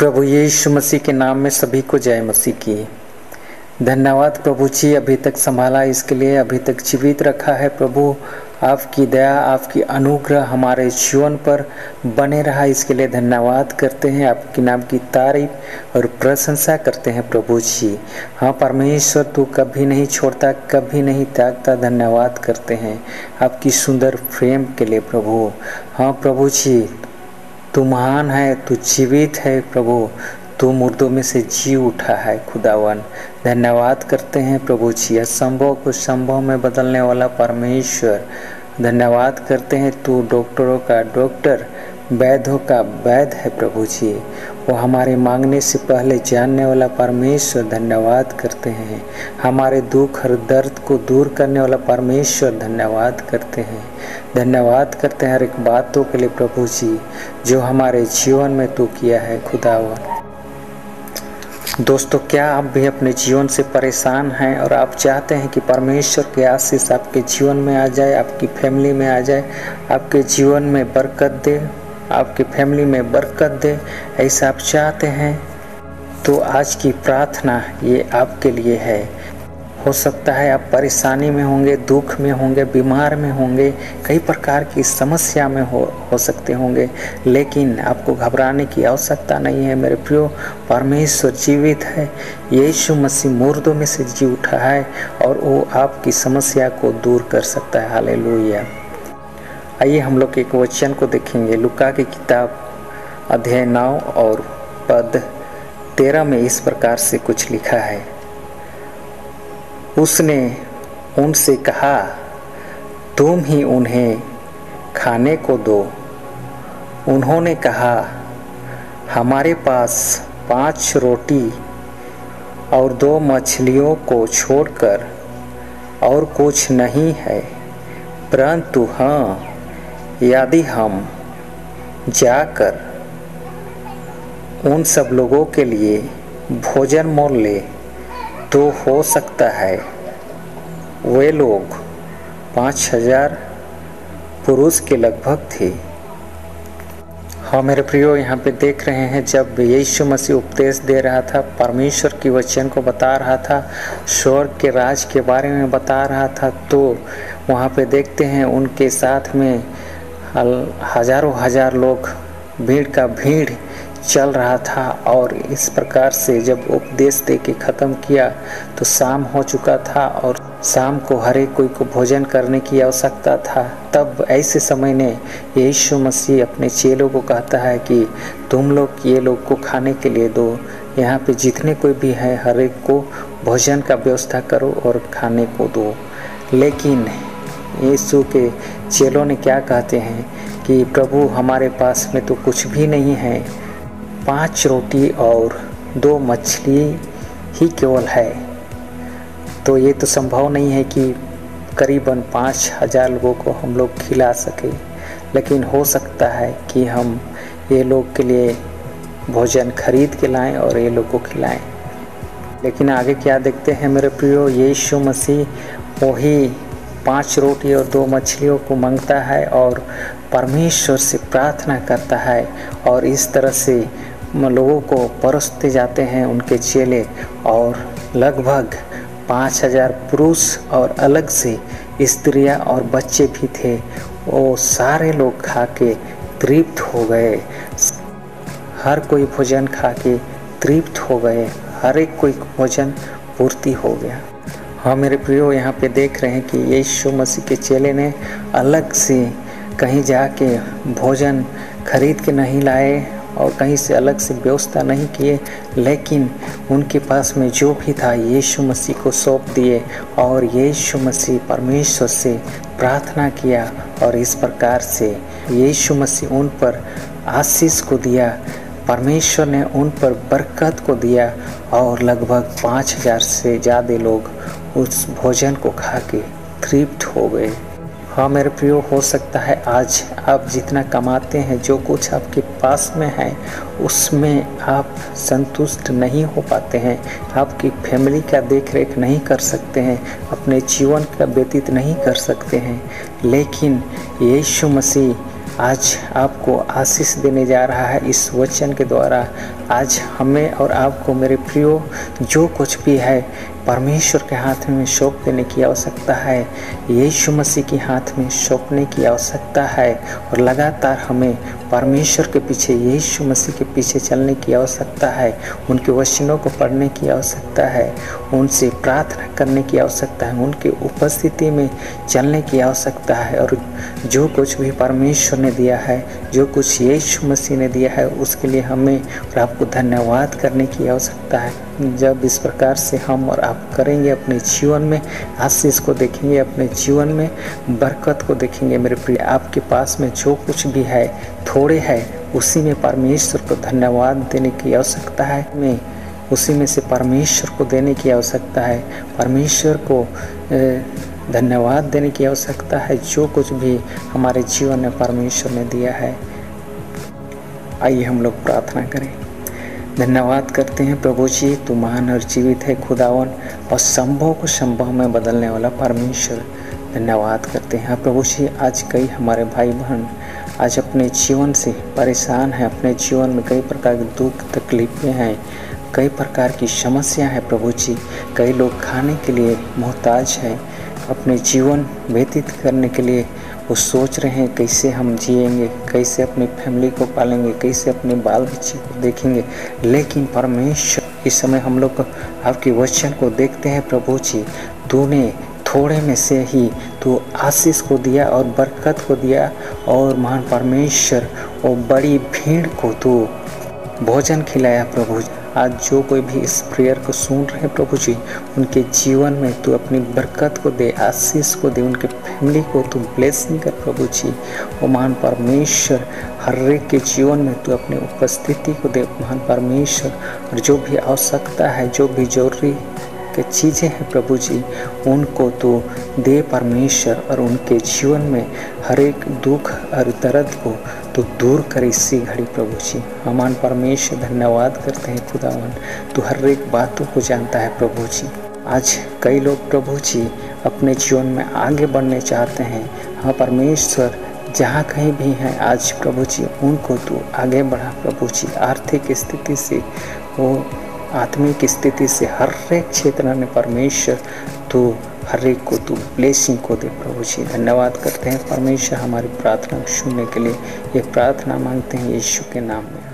प्रभु यीशु मसीह के नाम में सभी को जय मसीह की। धन्यवाद प्रभु जी, अभी तक संभाला इसके लिए, अभी तक जीवित रखा है। प्रभु आपकी दया, आपकी अनुग्रह हमारे जीवन पर बने रहा, इसके लिए धन्यवाद करते हैं। आपके नाम की तारीफ और प्रशंसा करते हैं प्रभु जी। हाँ परमेश्वर, तू कभी नहीं छोड़ता, कभी नहीं त्यागता। धन्यवाद करते हैं आपकी सुंदर प्रेम के लिए प्रभु। हाँ प्रभु जी, तू महान है, तू जीवित है प्रभु, तू मुर्दों में से जी उठा है खुदावन। धन्यवाद करते हैं प्रभु जी, असंभव को संभव में बदलने वाला परमेश्वर। धन्यवाद करते हैं, तू डॉक्टरों का डॉक्टर, वैद्यों का वैद्य है प्रभु जी। वो हमारे मांगने से पहले जानने वाला परमेश्वर। धन्यवाद करते हैं, हमारे दुख और दर्द को दूर करने वाला परमेश्वर। धन्यवाद करते हैं, धन्यवाद करते हैं हर एक बातों के लिए प्रभु जी, जो हमारे जीवन में तू किया है खुदावन। दोस्तों, क्या आप भी अपने जीवन से परेशान हैं और आप चाहते हैं कि परमेश्वर के आशीष आपके जीवन में आ जाए, आपकी फैमिली में आ जाए, आपके जीवन में बरकत दे, आपकी फैमिली में बरकत दे, ऐसा आप चाहते हैं तो आज की प्रार्थना ये आपके लिए है। हो सकता है आप परेशानी में होंगे, दुख में होंगे, बीमार में होंगे, कई प्रकार की समस्या में हो सकते होंगे, लेकिन आपको घबराने की आवश्यकता नहीं है मेरे प्रियो। परमेश्वर जीवित है, यीशु मसीह मुर्दों में से जी उठा है और वो आपकी समस्या को दूर कर सकता है। हालेलुया। आइए हम लोग एक वचन को देखेंगे। लूका की किताब अध्याय 9 और पद 13 में इस प्रकार से कुछ लिखा है। उसने उनसे कहा, तुम ही उन्हें खाने को दो। उन्होंने कहा, हमारे पास 5 रोटी और 2 मछलियों को छोड़कर और कुछ नहीं है, परंतु हाँ, यदि हम जाकर उन सब लोगों के लिए भोजन मोल ले तो हो सकता है। वे लोग 5000 पुरुष के लगभग थे। हाँ मेरे प्रियो, यहाँ पे देख रहे हैं जब यीशु मसीह उपदेश दे रहा था, परमेश्वर की वचन को बता रहा था, स्वर्ग के राज के बारे में बता रहा था, तो वहाँ पे देखते हैं उनके साथ में हजारों हजार लोग, भीड़ का भीड़ चल रहा था। और इस प्रकार से जब उपदेश दे के ख़त्म किया तो शाम हो चुका था और शाम को हर एक कोई को भोजन करने की आवश्यकता था। तब ऐसे समय ने यीशु मसीह अपने चेलों को कहता है कि तुम लोग ये लोग को खाने के लिए दो, यहाँ पे जितने कोई भी है हर एक को भोजन का व्यवस्था करो और खाने को दो। लेकिन यीशु के चेलों ने क्या कहते हैं कि प्रभु हमारे पास में तो कुछ भी नहीं है, 5 रोटी और 2 मछली ही केवल है। तो ये तो संभव नहीं है कि करीबन 5000 लोगों को हम लोग खिला सके, लेकिन हो सकता है कि हम ये लोग के लिए भोजन खरीद के लाएं और ये लोग को खिलाएं। लेकिन आगे क्या देखते हैं मेरे प्रियो, यीशु मसीह वही 5 रोटी और 2 मछलियों को मांगता है और परमेश्वर से प्रार्थना करता है, और इस तरह से लोगों को परोसते जाते हैं उनके चेले। और लगभग 5000 पुरुष और अलग से स्त्रियां और बच्चे भी थे। वो सारे लोग खा के तृप्त हो गए, हर कोई भोजन खा के तृप्त हो गए, हर एक कोई भोजन पूर्ति हो गया। हाँ मेरे प्रियो, यहाँ पे देख रहे हैं कि यीशु मसीह के चेले ने अलग से कहीं जाके भोजन खरीद के नहीं लाए और कहीं से अलग से व्यवस्था नहीं किए, लेकिन उनके पास में जो भी था यीशु मसीह को सौंप दिए और यीशु मसीह परमेश्वर से प्रार्थना किया। और इस प्रकार से यीशु मसीह उन पर आशीष को दिया, परमेश्वर ने उन पर बरकत को दिया और लगभग 5000 से ज़्यादा लोग उस भोजन को खा के तृप्त हो गए। हाँ मेरे प्रियो, हो सकता है आज आप जितना कमाते हैं, जो कुछ आपके पास में है, उसमें आप संतुष्ट नहीं हो पाते हैं, आपकी फैमिली का देख रेख नहीं कर सकते हैं, अपने जीवन का व्यतीत नहीं कर सकते हैं। लेकिन यीशु मसीह आज आपको आशीष देने जा रहा है इस वचन के द्वारा। आज हमें और आपको मेरे प्रियो जो कुछ भी है परमेश्वर के हाथ में सौंप देने की आवश्यकता है, यीशु मसीह के हाथ में सौंपने की आवश्यकता है और लगातार हमें परमेश्वर के पीछे, यीशु मसीह के पीछे चलने की आवश्यकता है। उनके वचनों को पढ़ने की आवश्यकता है, उनसे प्रार्थना करने की आवश्यकता है, उनके उपस्थिति में चलने की आवश्यकता है। और जो कुछ भी परमेश्वर ने दिया है, जो कुछ यीशु मसीह ने दिया है, उसके लिए हमें और आपको धन्यवाद करने की आवश्यकता है। जब इस प्रकार से हम और आप करेंगे, अपने जीवन में आशीष को देखेंगे, अपने जीवन में बरकत को देखेंगे। मेरे प्रिय, आपके पास में जो कुछ भी है, थोड़े है, उसी में परमेश्वर को धन्यवाद देने की आवश्यकता है। में उसी में से परमेश्वर को देने की आवश्यकता है, परमेश्वर को धन्यवाद देने की आवश्यकता है जो कुछ भी हमारे जीवन में परमेश्वर ने दिया है। आइए हम लोग प्रार्थना करें। धन्यवाद करते हैं प्रभु जी, तू महान और जीवित है खुदावन, और संभव को संभव में बदलने वाला परमेश्वर। धन्यवाद करते हैं प्रभु जी। आज कई हमारे भाई बहन आज अपने जीवन से परेशान हैं, अपने जीवन में कई प्रकार के दुख तकलीफें हैं, कई प्रकार की समस्या है प्रभु जी। कई लोग खाने के लिए मोहताज हैं, अपने जीवन व्यतीत करने के लिए वो सोच रहे हैं कैसे हम जिएंगे, कैसे अपनी फैमिली को पालेंगे, कैसे अपने बाल बच्चे को देखेंगे। लेकिन परमेश्वर, इस समय हम लोग आपके वचन को देखते हैं प्रभु जी। तूने थोड़े में से ही तू आशीष को दिया और बरकत को दिया, और महान परमेश्वर वो बड़ी भीड़ को तू भोजन खिलाया प्रभु जी। आज जो कोई भी इस प्रेयर को सुन रहे हैं प्रभु जी, उनके जीवन में तू अपनी बरकत को दे, आशीष को दे, उनके फैमिली को तू ब्लेसिंग कर प्रभु जी। वो महान परमेश्वर, हर एक के जीवन में तू अपनी उपस्थिति को दे महान परमेश्वर। और जो भी आवश्यकता है, जो भी जरूरी के चीज़ें हैं प्रभु जी, उनको तो दे परमेश्वर, और उनके जीवन में हर एक दुख और दर्द को तो दूर कर इसी घड़ी प्रभु जी। हमान परमेश्वर धन्यवाद करते हैं खुदावन, तू हर एक बातों को जानता है प्रभु जी। आज कई लोग प्रभु जी अपने जीवन में आगे बढ़ने चाहते हैं। हाँ परमेश्वर, जहाँ कहीं भी हैं आज प्रभु जी, उनको तू आगे बढ़ा प्रभु जी। आर्थिक स्थिति से, वो आत्मिक स्थिति से, हर एक क्षेत्र में परमेश्वर तू हर एक को तू ब्लेसिंग को दे प्रभु जी। धन्यवाद करते हैं परमेश्वर हमारी प्रार्थना सुनने के लिए। ये प्रार्थना मांगते हैं यीशु के नाम में।